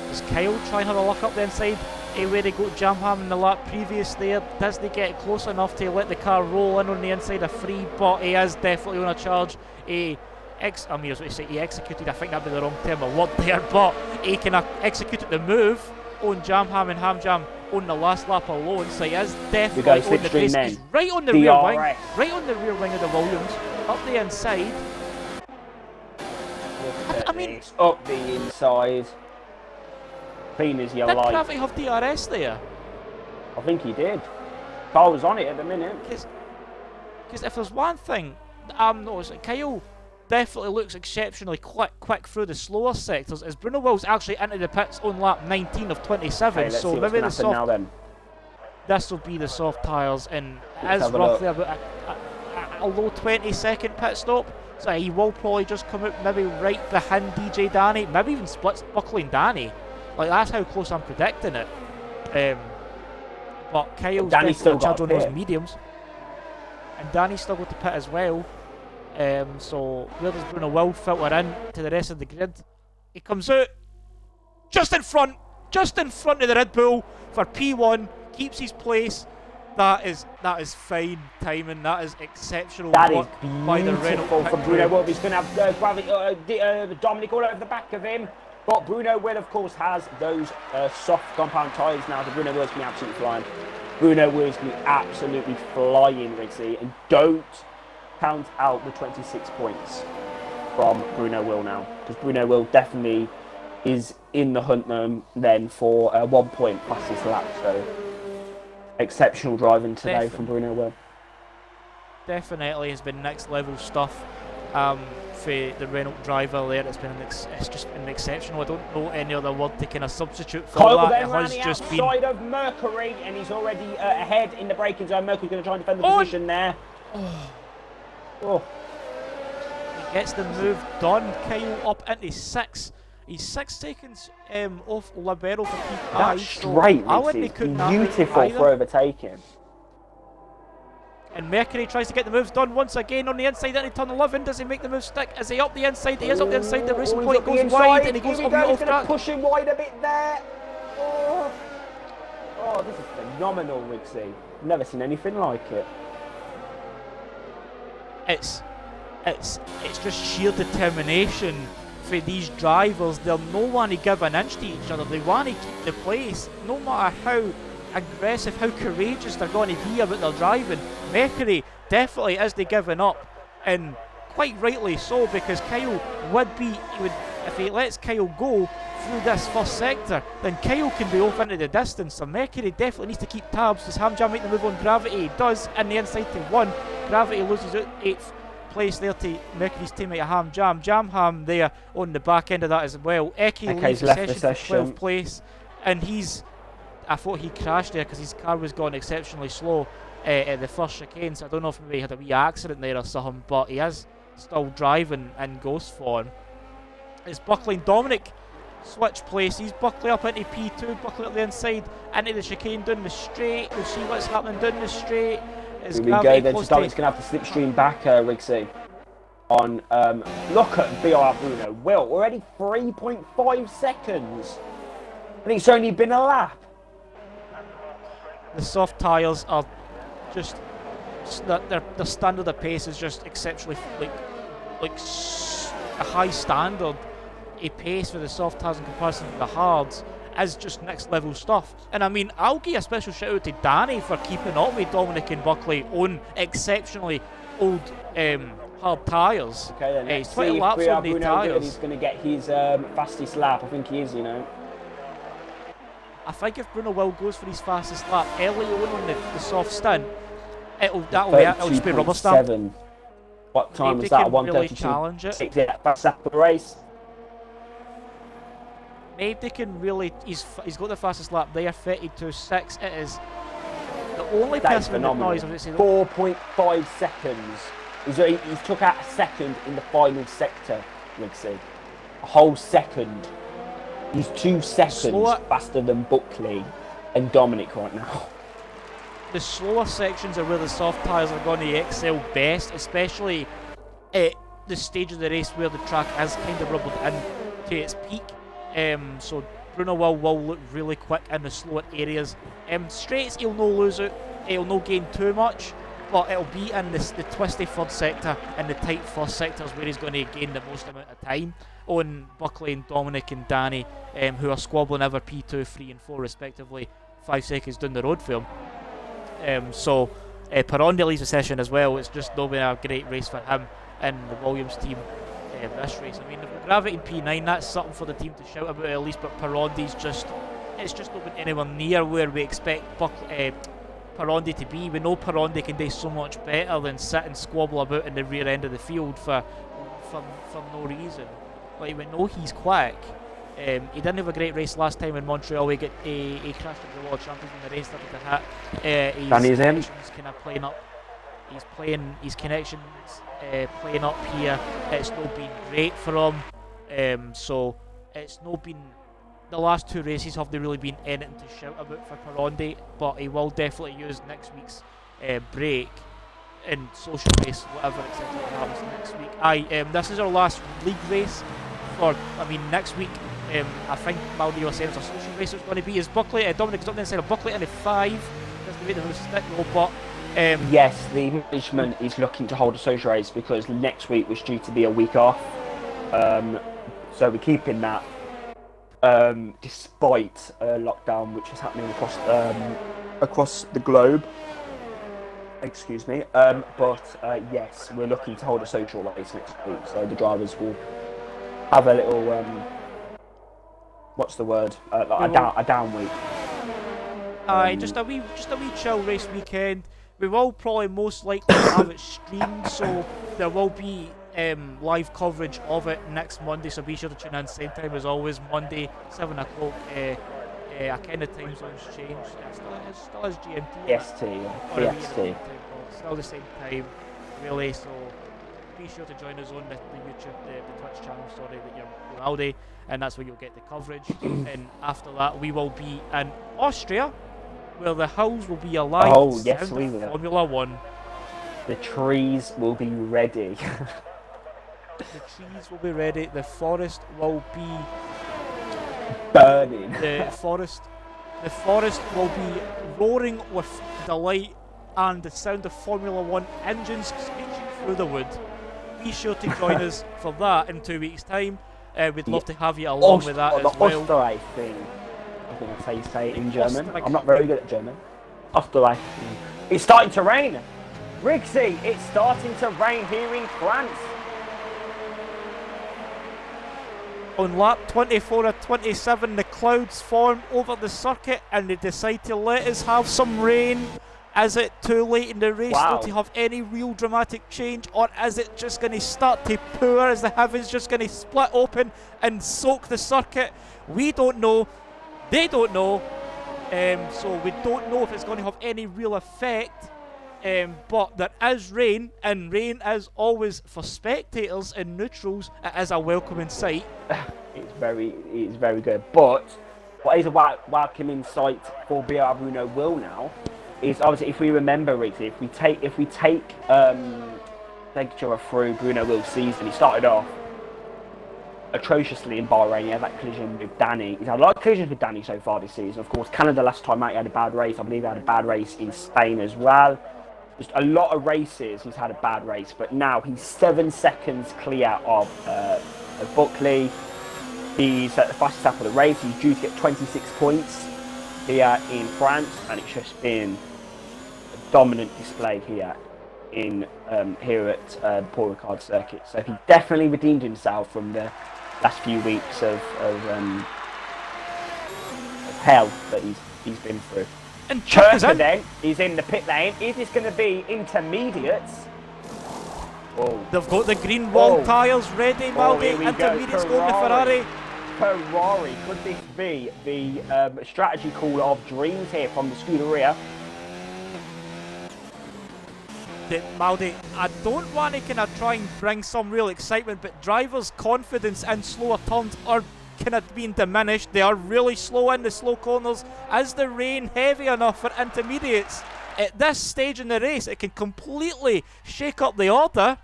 Does Kyle try and have a look up the inside where he got Jam Ham in the lap previous there? Does he get close enough to let the car roll in on the inside of free? But he is definitely on a charge. He executed, I think that'd be the wrong term of word there, but he can executed the move on Jam Ham and Ham Jam on the last lap alone, so he is definitely on the pace. He's right on the rear wing, right on the rear wing of the Williams, up the inside. I mean, up the inside. Clean as your life. Did Gravity have DRS there? I think he did. Kyle was on it at the minute. Because if there's one thing I'm noticing, Kyle definitely looks exceptionally quick through the slower sectors, as Bruno Will's actually into the pits on lap 19 of 27. Okay, so maybe the soft. Now then. This will be the soft tyres, and it is roughly about a low 20-second pit stop. So he will probably just come out maybe right behind DJ Danny, maybe even splits Buckley and Danny. Like, that's how close I'm predicting it. But Kyle's still got on those mediums. And Danny's still got to pit as well. So where does Bruno Will filter in to the rest of the grid? He comes out just in front of the Red Bull for P1, keeps his place. That is fine timing. That is exceptional. That is by the beautiful from Bruno Will. He's going to have Dominic all over the back of him. But Bruno Will, of course, has those soft compound tyres now, so Bruno Will's going to be absolutely flying. Bruno Will's going to be absolutely flying, Riggsy, and don't count out the 26 points from Bruno Will now, because Bruno Will definitely is in the hunt then for 1 point past this lap. So Exceptional driving today from Bruno Will. Definitely has been next level stuff. For the Renault driver there, it's just been exceptional. I don't know any other word to kind of substitute for Kyle that. then It ran has the just been. outside of Mercury, and he's already ahead in the braking zone. Mercury's going to try and defend the position there. Oh. He gets the move done. Kyle up into 6. He's 6 seconds off Libero for P5. That's straight, beautiful for overtaking. And Mercury tries to get the moves done once again on the inside into turn 11. Does he make the move stick? Is he up the inside? He is up the inside. The racing point goes wide and he goes off He's going to push him wide a bit there. Oh, this is phenomenal, Rixie. Never seen anything like it. It's just sheer determination for these drivers. They'll no want to give an inch to each other. They want to keep the place, no matter how aggressive, how courageous they're going to be about their driving. Mercury definitely isn't giving up, and quite rightly so, because Kyle if he lets Kyle go through this first sector, then Kyle can be off into the distance. So Mercury definitely needs to keep tabs. Does Hamjam make the move on Gravity? He does, in the inside to 1. Gravity loses out 8th place there to Mercury's teammate Hamjam. Jamham there on the back end of that as well. Eki leaves the session for 12th place, and I thought he crashed there because his car was going exceptionally slow at the first chicane, so I don't know if maybe he had a wee accident there or something, but he is still driving in ghost form. It's Buckley and Dominic switch places. Buckley up into P2, Buckley up the inside, into the chicane down the straight. We'll see what's happening down the straight. Here we go, then Dominic's going to have to slipstream back, Rixie. On, look at BR Bruno Will, already 3.5 seconds. And it's only been a lap. The soft tyres are just, their standard of pace is just exceptionally, like a high standard. A pace for the soft tyres in comparison to the hards is just next level stuff. And I mean, I'll give a special shout out to Danny for keeping up with Dominic and Buckley on exceptionally old hard tyres. Okay, then he's 20 laps on the tyres. He's going to get his fastest lap. I think he is, you know. I think if Bruno Will goes for his fastest lap early on the soft stint, it'll just be rubber stamp. What time was that? 1:32. Really challenge it. Yeah, fast lap of the race. Maybe they can really. He's got the fastest lap there, 32.6. It is the only person in the noise. 4.5 seconds. He's took out a second in the final sector, Rixie. A whole second. He's 2 seconds faster than Buckley and Dominic right now. The slower sections are where the soft tyres are going to excel best, especially at the stage of the race where the track is kind of rubbered in to its peak. So Bruno will look really quick in the slower areas. Straights, he'll no lose it, he'll no gain too much, but it'll be in the twisty third sector and the tight first sectors where he's going to gain the most amount of time on Buckley and Dominic and Danny, who are squabbling over P2, 3 and 4 respectively, 5 seconds down the road for him. So Perondi leaves the session as well. It's just not been a great race for him and the Williams team this race. I mean, if Gravity in P9, that's something for the team to shout about at least, but Perondi's it's just not been anywhere near where we expect Perondi to be. We know Perondi can do so much better than sit and squabble about in the rear end of the field for no reason. Like, we know he's quick. He didn't have a great race last time in Montreal. He crashed into the World Champions in the race, started to hit. His connections kind of playing up. He's playing his connections playing up here. It's not been great for him. So it's not been. The last 2 races have they really been anything to shout about for Perondi, but he will definitely use next week's break in social race, whatever exactly happens next week. This is our last league race for. I mean, next week. I think Maldio was saying our social race is going to be is Buckley. Dominic is up the inside of Buckley into 5. Doesn't make the most stick though, but. Yes, the management is looking to hold a social race because next week was due to be a week off. So we're keeping that. Despite lockdown, which is happening across the globe. Excuse me. But yes, we're looking to hold a social race next week, so the drivers will have a little what's the word? A down week. Aye, just a wee chill race weekend. We will probably most likely have it streamed, so there will be live coverage of it next Monday. So be sure to tune in same time as always, Monday 7 o'clock. I kind of time zones changed. Yeah, still is GMT. EST, EST. Still the same time, really. So be sure to join us on the YouTube, the Twitch channel. Sorry that you're Aldi, and that's where you'll get the coverage. And after that, we will be in Austria, where the hills will be alive. Oh yes, we will. Formula One. The trees will be ready. The trees will be ready. The forest will be burning. The forest will be roaring with delight and the sound of Formula One engines screeching through the wood. Be sure to join us for that in 2 weeks' time. We'd love to have you along with that as well. Österreich thing. I think say it in German. I'm not very good at German. Österreich. It's starting to rain. Rixie, it's starting to rain here in France. On lap 24 or 27, the clouds form over the circuit and they decide to let us have some rain. Is it too late in the race though to have any real dramatic change, or is it just going to start to pour? Is the heavens just going to split open and soak the circuit? We don't know. They don't know. So we don't know if it's going to have any real effect. But there is rain, and rain is always, for spectators and neutrals, it is a welcoming sight. It's very good. But what is a welcoming sight for BR Bruno Will now is obviously, if we remember, Riggsy, if we take through Bruno Will's season, he started off atrociously in Bahrain. He had that collision with Danny. He's had a lot of collisions with Danny so far this season. Of course, Canada last time out, he had a bad race. I believe he had a bad race in Spain as well. Just a lot of races he's had a bad race, but now he's 7 seconds clear of Buckley. He's at the fastest lap of the race. He's due to get 26 points here in France, and it's just been a dominant display here at Paul Ricard circuit. So he definitely redeemed himself from the last few weeks of hell that he's been through. And Churcher then is in the pit lane. Is this going to be intermediates? Oh. They've got the green wall tyres ready, Maldi. Intermediates going to Ferrari. Ferrari, could this be the strategy call of dreams here from the Scuderia? Maldi, I don't want to kind of try and bring some real excitement, but drivers' confidence in slower turns are kind of being diminished. They are really slow in the slow corners. Is the rain heavy enough for intermediates? At this stage in the race, it can completely shake up the order.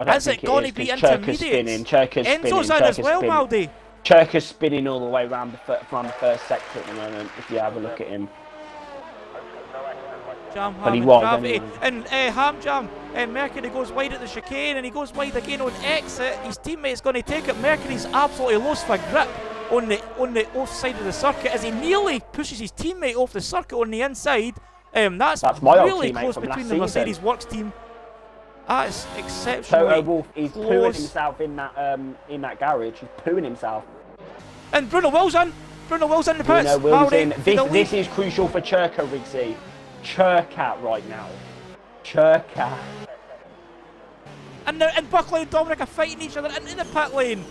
Is it going to be intermediates? Enzo's in as well, Maldi. Churka's spinning all the way around the first sector at the moment, if you have a look at him. Jam, Ham, and gravity. And Ham Jam, Mercury goes wide at the chicane, and he goes wide again on exit. His teammate's going to take it. Mercury's absolutely lost for grip on the off side of the circuit as he nearly pushes his teammate off the circuit on the inside. That's really close between the Mercedes Works team. That's exceptionally Toto Wolff is pooing himself in that garage. He's pooing himself. And Bruno Will's in. Bruno Will's in the pits. Bruno Will's in. This is crucial for Churka, Riggsy. Churka right now. Churka. And Buckley and Dominic are fighting each other in the pit lane.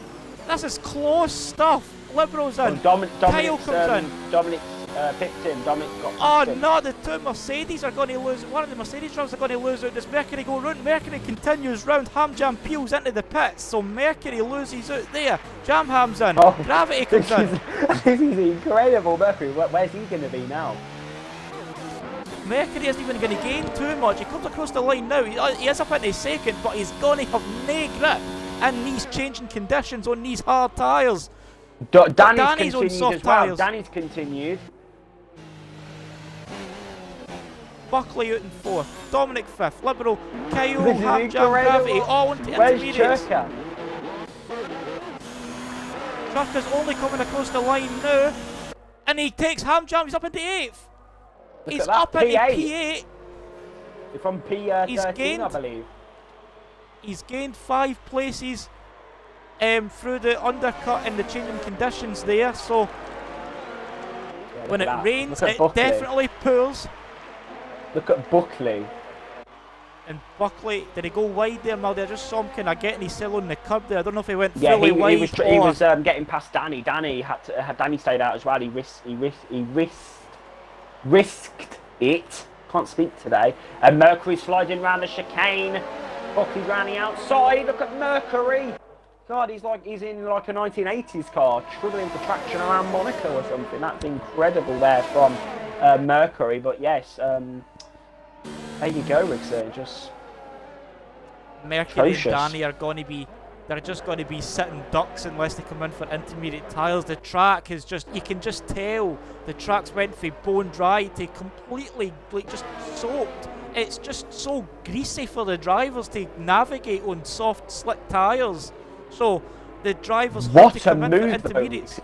This is close stuff. Liberals in. Kyle comes in. Dominic picked him. Dominic got picked no, the two Mercedes are going to lose. One of the Mercedes drivers are going to lose out. Does Mercury go round? Mercury continues round. Ham Jam peels into the pits, so Mercury loses out there. Jam Ham's in. Gravity comes in. This is incredible, Mercury. Where's he going to be now? Mercury isn't even going to gain too much. He comes across the line now. He is up into second, but he's going to have no grip in these changing conditions on these hard tyres. Danny's on soft tyres. Danny's continued. Buckley out in fourth. Dominic fifth. Liberal, Kyle, Ham Jam, Gravity, all into intermediates. Churka's only coming across the line now, and he takes Ham Jam. He's up into eighth. He's up into P8. From P13, I believe. He's gained 5 places through the undercut and the changing conditions there. So When it that. rains, Look at it Buckley. definitely pours. Look at Buckley. And Buckley, did he go wide there, Maldi? I just saw him kind of getting his cell on the curb there. I don't know if he went Yeah, fully wide. he was getting past Danny. Danny stayed out as well. He risked it. Can't speak today. And Mercury sliding around the chicane. Buckley's round the outside. Look at Mercury. God, he's in like a 1980s car, struggling for traction around Monaco or something. That's incredible there from Mercury. But yes, there you go, Rickson. Just Mercury atrocious. and Danny are going to be, they're just going to be sitting ducks unless they come in for intermediate tyres. The track is just, you can just tell the track's went from bone dry to completely just soaked. It's just so greasy for the drivers to navigate on soft, slick tyres. So the drivers have to come in for intermediates.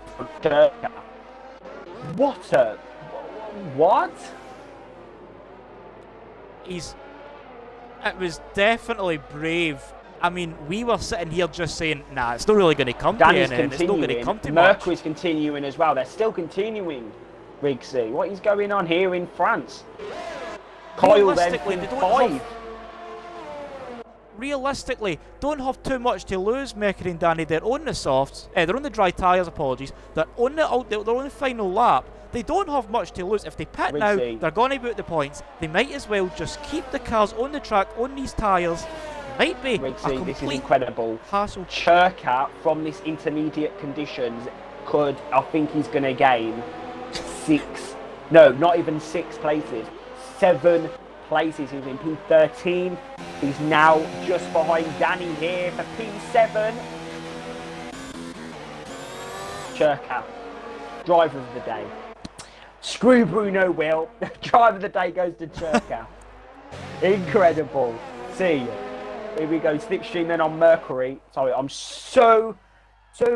What? It was definitely brave. I mean, we were sitting here just saying, nah, it's not really going to come to anything. It's not going to come to much. Mercury's continuing as well. They're still continuing, Rigsy. What is going on here in France? Kyle then P5. Realistically, don't have too much to lose, Mercury and Danny. They're on the softs. They're on the dry tyres, apologies. They're on the final lap. They don't have much to lose. If they pit now, they're going to boot the points. They might as well just keep the cars on the track, on these tyres. Might be Rigsy, this is incredible. Hassle. Churka, from this intermediate conditions, I think he's going to gain 6, no, not even 6 places, 7 places. He was in P13. He's now just behind Danny here for P7. Churka, driver of the day. Screw Bruno Will. Driver of the day goes to Churka. Incredible. See, here we go. Slipstream then on Mercury. Sorry, I'm so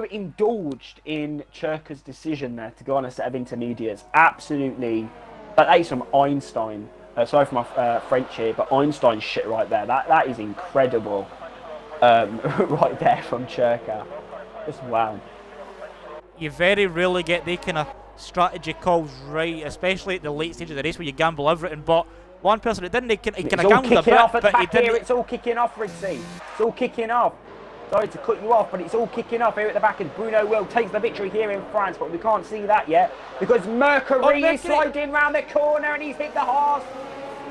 indulged in Churka's decision there to go on a set of intermediates. Absolutely. That is some Einstein. Sorry for my French here, but Einstein shit right there. That is incredible. Right there from Churka. Just wow. You very rarely get the kind of strategy calls right, especially at the late stage of the race where you gamble everything. But one person that didn't, he kind of gambled a bit, but he didn't. It's all kicking off, Rigsy. It's all kicking off. Sorry to cut you off, but it's all kicking off here at the back as Bruno Will takes the victory here in France, but we can't see that yet because Mercury is sliding round the corner and he's hit the horse.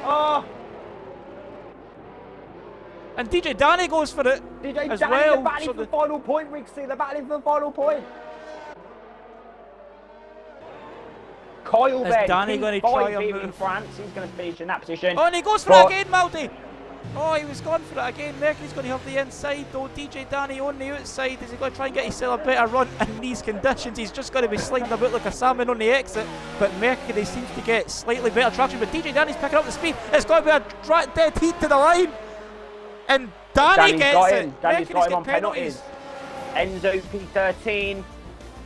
Oh! And DJ Danny goes for it DJ as Danny, well. they're battling for the final point, Rigsy. They're battling for the final point. Kyle then, Danny going to try and here move in France. He's going to finish in that position. Oh, and he goes for it again, Maldi. Oh, he was gone for it again. Mercury's going to have the inside, though. DJ Danny on the outside. Is he going to try and get himself a better run in these conditions? He's just going to be sliding about like a salmon on the exit. But Mercury seems to get slightly better traction. But DJ Danny's picking up the speed. It's going to be a dead heat to the line. And Danny gets it. Danny's got him on penalties. Enzo P13.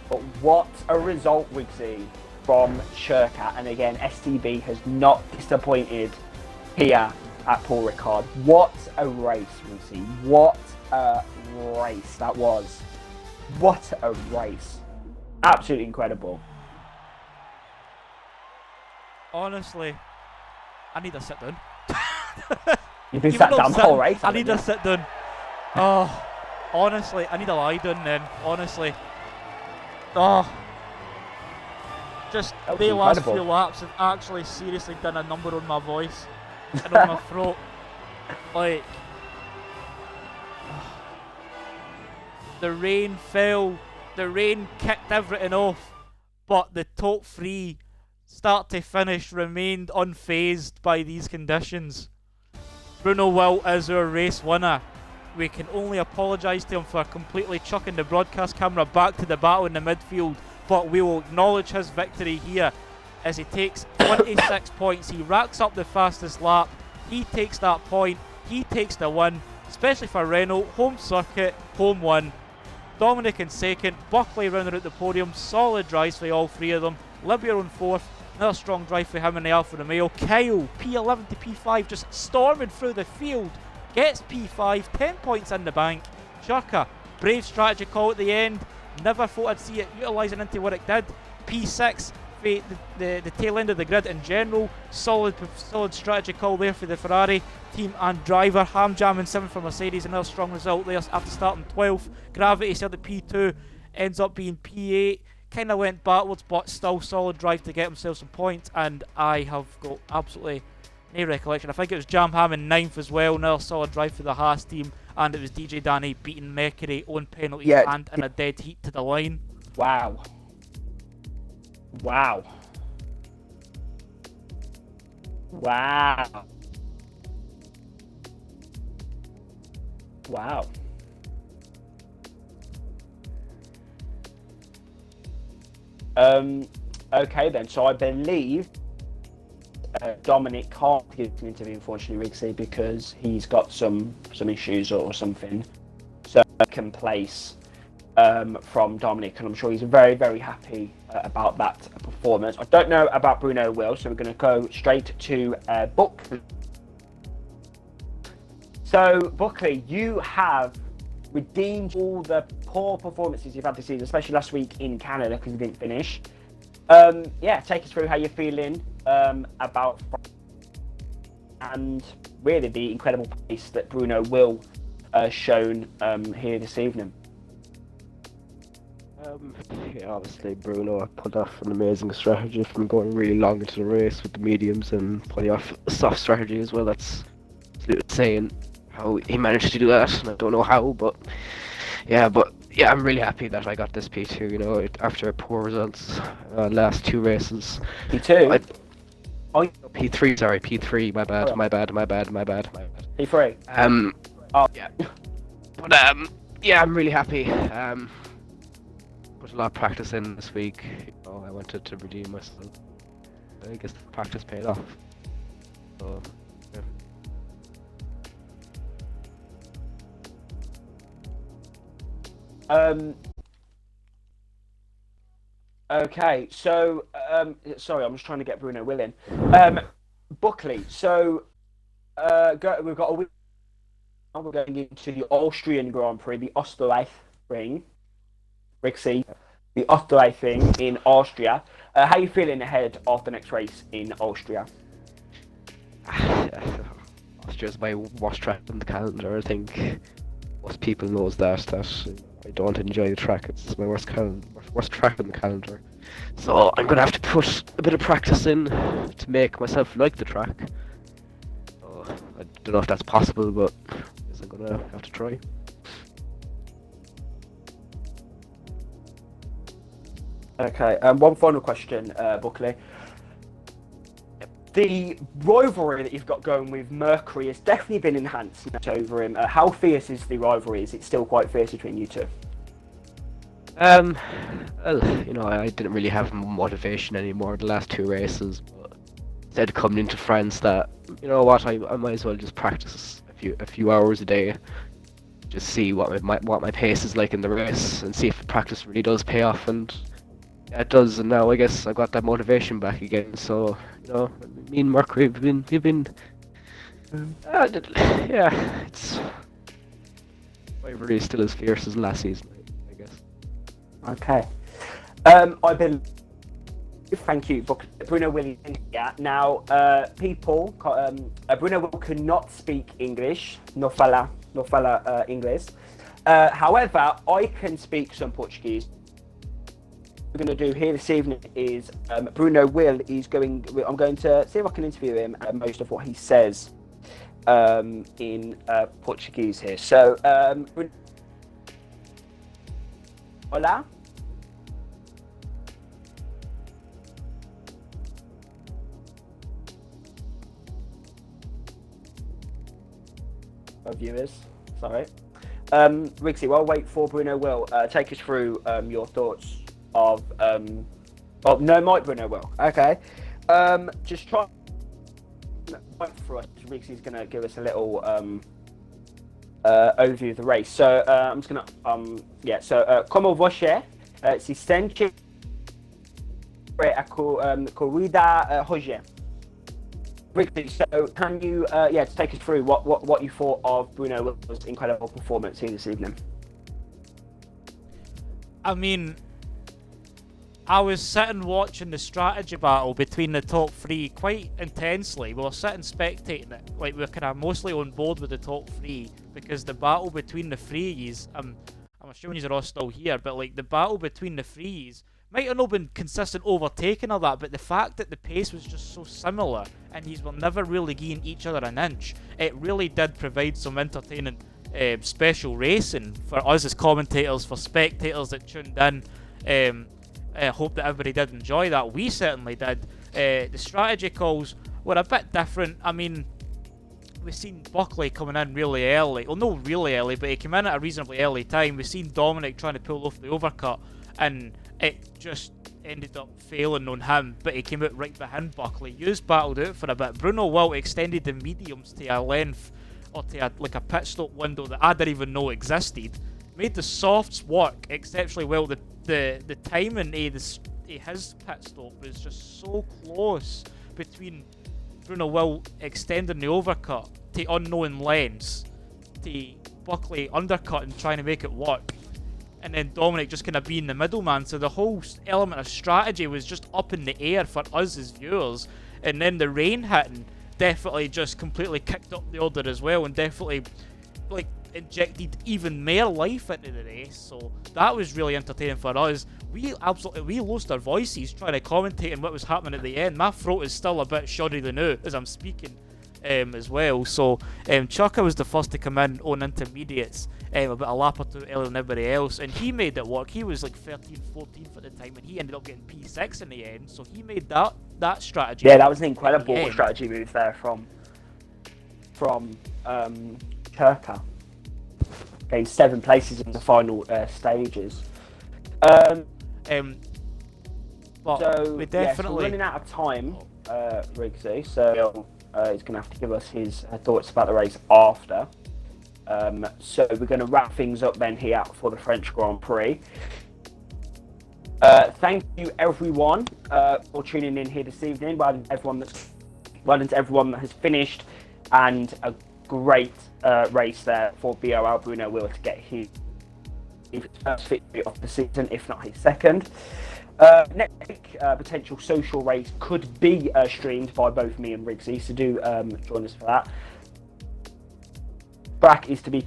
But what a result, Rigsy, from Churka. And again, STB has not disappointed here at Paul Ricard. What a race, Rigsy. What a race that was. What a race. Absolutely incredible. Honestly, I need a sit down. You've been sat down the whole race. I need a sit down. Oh, honestly, I need a lie down then. Honestly. Oh. Just the last few laps have actually seriously done a number on my voice and on my throat. Like, the rain fell, the rain kicked everything off, but the top 3 start to finish remained unfazed by these conditions. Bruno Will is our race winner. We can only apologise to him for completely chucking the broadcast camera back to the battle in the midfield, but we will acknowledge his victory here as he takes 26 points. He racks up the fastest lap. He takes that point. He takes the win, especially for Renault. Home circuit, home win. Dominic in second. Buckley rounding out the podium. Solid drives for all 3 of them. Libya on 4th. Another strong drive for him in the Alfa Romeo. Kyle, P11 to P5, just storming through the field. Gets P5, 10 points in the bank. Churka, brave strategy call at the end. Never thought I'd see it utilising into what it did. P6, Latifi, the tail end of the grid in general. Solid strategy call there for the Ferrari team and driver. Ham jamming 7th for Mercedes, another strong result there after starting 12th. Gravity started P2, ends up being P8. Kind of went backwards, but still solid drive to get himself some points. And I have got absolutely no recollection. I think it was Jam Ham in 9th as well. Another solid drive for the Haas team. And it was DJ Danny beating Mercury on penalties and in a dead heat to the line. Wow. Wow. Wow. Wow. Okay then, so I believe Dominic can't give an interview, unfortunately, Rigsy, because he's got some issues or something. So second place from Dominic, and I'm sure he's very, very happy about that performance. I don't know about Bruno Will, so we're going to go straight to Buckley. So, Buckley, you have redeemed all the poor performances you've had this season, especially last week in Canada because you didn't finish. Yeah, take us through how you're feeling about and really the incredible pace that Bruno Will shown here this evening. Yeah, obviously Bruno pulled off an amazing strategy from going really long into the race with the mediums and pulling off a soft strategy as well. That's absolutely insane how he managed to do that, and I don't know how, but yeah, I'm really happy that I got this P2, you know, after poor results last two races. P2? P3, sorry, P3, my bad. P3? Yeah. But, yeah, I'm really happy. Put a lot of practice in this week. You know, I wanted to redeem myself. I guess the practice paid off. So, yeah. Okay, so sorry, I'm just trying to get Bruno Will in. Buckley, so we've got a week. Now we're going into the Austrian Grand Prix, the Österreich-Ring, Rixie, the Österreich-Ring in Austria. How are you feeling ahead of the next race in Austria? Austria's my worst track on the calendar. I think most people knows that I don't enjoy the track. It's my worst track on the calendar. So I'm gonna have to put a bit of practice in to make myself like the track. So I don't know if that's possible, but I guess I'm gonna have to try. Okay, one final question, Buckley. The rivalry that you've got going with Mercury has definitely been enhanced over him. How fierce is the rivalry? Is it still quite fierce between you two? Well, you know, I didn't really have motivation anymore the last two races, but instead of coming into France, that, you know what, I might as well just practice a few hours a day, just see what my pace is like in the race, and see if the practice really does pay off, and yeah, it does. And now I guess I got that motivation back again. So, you know, me and Mercury we've been yeah, it's rivalry is still as fierce as last season, I guess. Okay. I believe. Thank you, Bruno Will. Yeah. Now, people, Bruno Will cannot speak English. No fala English. However, I can speak some Portuguese. What we're going to do here this evening is Bruno Will is going. I'm going to see if I can interview him. Most of what he says in Portuguese here. So, Hola. Viewers, sorry. Rixie, while I wait for Bruno Will, take us through your thoughts of no mic Bruno Will. Okay. Just try for us. Rixie's gonna give us a little overview of the race. So I'm just gonna yeah, so como você se sente a corrida hoje? Rixie, so can you yeah, just take us through what you thought of Bruno Will's incredible performance here this evening? I mean, I was sitting watching the strategy battle between the top three quite intensely. We were sitting spectating it, like we were kind of mostly on board with the top three because the battle between the threes, I'm assuming you're all still here, but like the battle between the threes might have not been consistent overtaking of that, but the fact that the pace was just so similar and these were never really giving each other an inch, it really did provide some entertaining special racing for us as commentators, for spectators that tuned in. Hope that everybody did enjoy that. We certainly did. The strategy calls were a bit different. I mean, we've seen Buckley coming in really early. Well, not really early, but he came in at a reasonably early time. We've seen Dominic trying to pull off the overcut, and it just ended up failing on him, but he came out right behind Buckley. Hughes battled out for a bit. Bruno Wilt extended the mediums to a length, or to like a pit stop window that I didn't even know existed. Made the softs work exceptionally well. The timing of his pit stop was just so close between Bruno Wilt extending the overcut to unknown lengths, to Buckley undercut and trying to make it work, and then Dominic just kind of being the middleman. So the whole element of strategy was just up in the air for us as viewers, and then the rain hitting definitely just completely kicked up the order as well, and definitely like injected even more life into the race. So that was really entertaining for us. We lost our voices trying to commentate on what was happening at the end. My throat is still a bit shoddy now as I'm speaking as well. So Chukka was the first to come in on intermediates, about a lap or two earlier than everybody else, and he made it work. He was like 13, 14th at the time, and he ended up getting P6 in the end. So he made that strategy. Yeah, that was an incredible strategy move there from Chukka. Gained 7 places in the final stages. But So we yes, definitely we're running out of time, Riggsy. So he's going to have to give us his thoughts about the race after. So we're going to wrap things up then here for the French Grand Prix. Thank you everyone for tuning in here this evening. Well done to everyone that has finished, and a great race there for BRL Bruno Will to get his first victory of the season, if not his second. Next week, potential social race could be streamed by both me and Riggsy, so do join us for that. Track is to be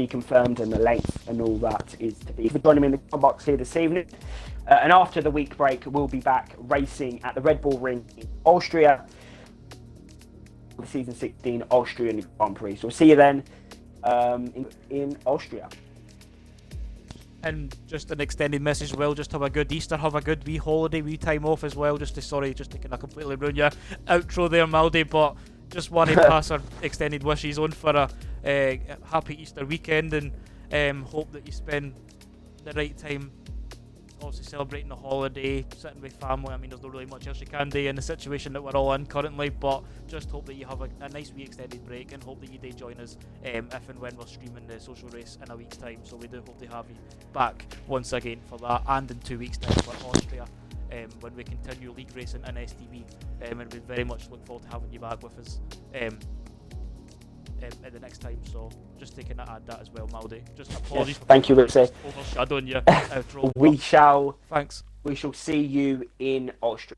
confirmed, and the length and all that is to be. For joining me in the comment box here this evening. And after the week break, we'll be back racing at the Red Bull Ring in Austria. The season 16 Austrian Grand Prix. So we'll see you then in Austria. And just an extended message as well, just have a good Easter, have a good wee holiday, wee time off as well, just to kind of completely ruin your outro there, Maldy, but just want to pass our extended wishes on for a happy Easter weekend, and hope that you spend the right time obviously celebrating the holiday, sitting with family. I mean, there's not really much else you can do in the situation that we're all in currently, but just hope that you have a nice wee extended break, and hope that you do join us if and when we're streaming the social race in a week's time. So we do hope to have you back once again for that, and in 2 weeks' time for Austria, when we continue league racing in STB, and we very much look forward to having you back with us at the next time. So just taking to add that as well, Maldy. Just apologies. Yes, thank you, Richie. Overshadowing your outro. We shall Thanks. see you in Austria.